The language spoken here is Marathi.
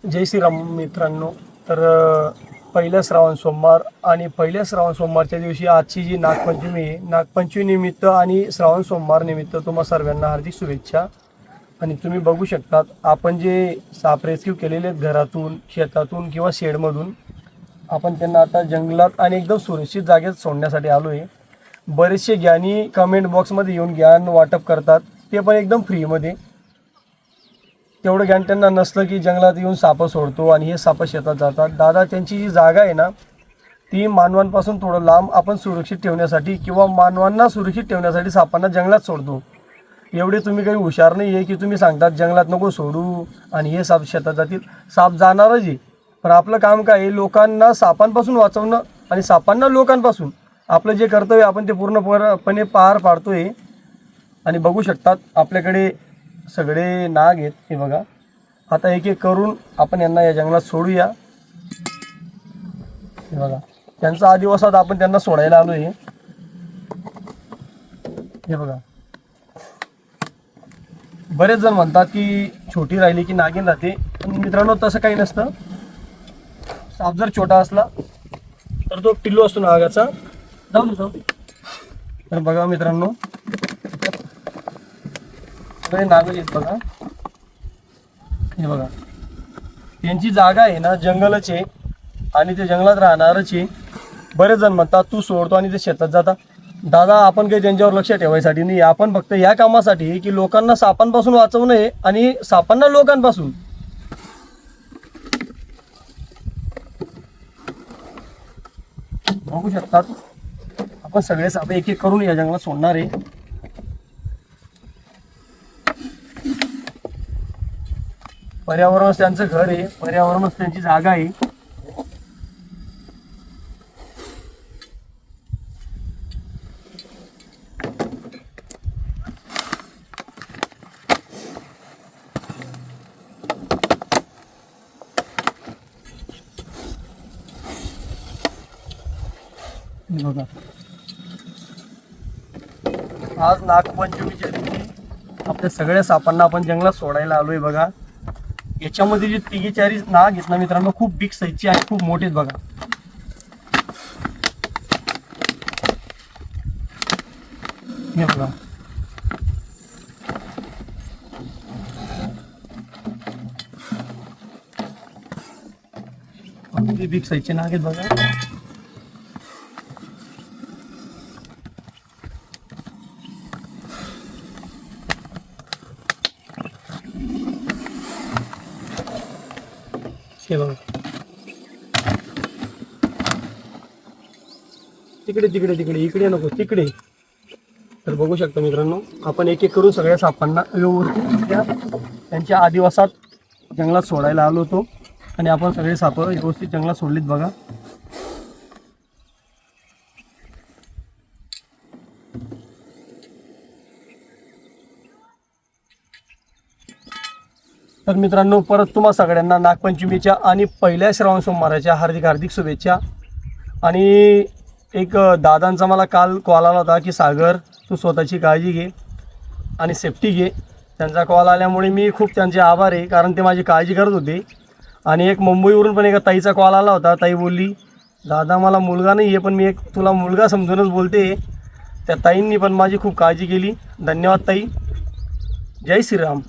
जय श्रीराम मित्रांनो. तर पहिला श्रावण सोमवार आणि पहिल्या श्रावण सोमवारच्या दिवशी आजची जी नागपंचमी आहे, नागपंचमी निमित्त आणि श्रावण सोमवार निमित्त तुम्हा सर्वांना हार्दिक शुभेच्छा. आणि तुम्ही बघू शकतात आपण जे साप रेस्क्यू केलेले आहेत घरातून, शेतातून किंवा शेडमधून, आपण त्यांना आता जंगलात आणि एकदम सुरक्षित जागेत सोडण्यासाठी आलो आहे. बरेचसे ज्ञानी कमेंट बॉक्समध्ये येऊन ज्ञान वाटप करतात, ते पण एकदम फ्रीमध्ये. तेवढं ज्ञान त्यांना नसलं की जंगलात येऊन सापं सोडतो आणि हे सापं शेतात जातात. दादा, त्यांची जी जागा आहे ना, ती मानवांपासून थोडं लांब आपण सुरक्षित ठेवण्यासाठी किंवा मानवांना सुरक्षित ठेवण्यासाठी सापांना जंगलात सोडतो. एवढे तुम्ही काही हुशार नाही आहे की तुम्ही सांगतात जंगलात नको सोडू आणि हे साप शेतात जातील. साप जाणारच आहे, पण आपलं काम काय आहे, लोकांना सापांपासून वाचवणं आणि सापांना लोकांपासून. आपलं जे कर्तव्य आपण ते पूर्णपणे पार पाडतो आहे. आणि बघू शकतात आपल्याकडे सगळे नाग आहेत, हे बघा. आता एक एक करून आपण यांना या जंगलात सोडूया. हे बघा, त्यांचा आदिवासात आपण त्यांना सोडायला आलो आहे. हे बघा, बरेच जण म्हणतात की छोटी राहिली की नागिन राहते, पण मित्रांनो तसं काही नसतं. साप जर छोटा असला तर तो पिल्लू असतो नागाचा. जाऊ. तर बघा मित्रांनो, सगळे नाग आहेत बघा. हे बघा, त्यांची जागा आहे ना जंगलच आहे आणि ते जंगलात राहणारच आहे. बरेच जण म्हणतात तू सोडतो आणि ते शेतात जातात. दादा, आपण काही त्यांच्यावर लक्ष ठेवायसाठी नाही, आपण फक्त या कामासाठी की लोकांना सापांपासून वाचवणं आहे आणि सापांना लोकांपासून. बघू शकतात आपण सगळे साप एक एक करून या जंगलात सोडणार आहे. पर्यावरणच त्यांचं घर आहे, पर्यावरणच त्यांची जागा आहे. बघा, आज नागपंचमीच्या दिवशी आपल्या सगळ्या सापांना आपण जंगलात सोडायला आलोय. बघा, याच्यामध्ये जे तिघी चारी नाग आहेत ना मित्रांनो, खूप बिग साईजचे आणि खूप मोठे आहेत. बघा, हे बघा, बिग साईजचे नाग आहेत बघा. हे बघा, तिकडे तिकडे तिकडे, इकडे नको, तिकडे. तर बघू शकता मित्रांनो, आपण एक एक करून सगळ्या सापांना व्यवस्थित त्यांच्या आदिवासात जंगलात सोडायला आलो होतो आणि आपण सगळे साप व्यवस्थित जंगलात सोडलीत. बघा, तर मित्रांनो, परत तुम्हा सगळ्यांना नागपंचमीच्या आणि पहिल्या श्रावण सोमवाराच्या हार्दिक हार्दिक शुभेच्छा. आणि एक दादांचा मला काल कॉल आला होता की सागर, तू स्वतःची काळजी घे आणि सेफ्टी घे. त्यांचा कॉल आल्यामुळे मी खूप त्यांचे आभार आहे, कारण ते माझी काळजी करत होते. आणि एक मुंबईवरून पण एका ताईचा कॉल आला होता. ताई बोलली, दादा मला मुलगा नाही आहे, पण मी एक तुला मुलगा समजूनच बोलते. त्या ताईंनी पण माझी खूप काळजी केली. धन्यवाद ताई. जय श्रीराम.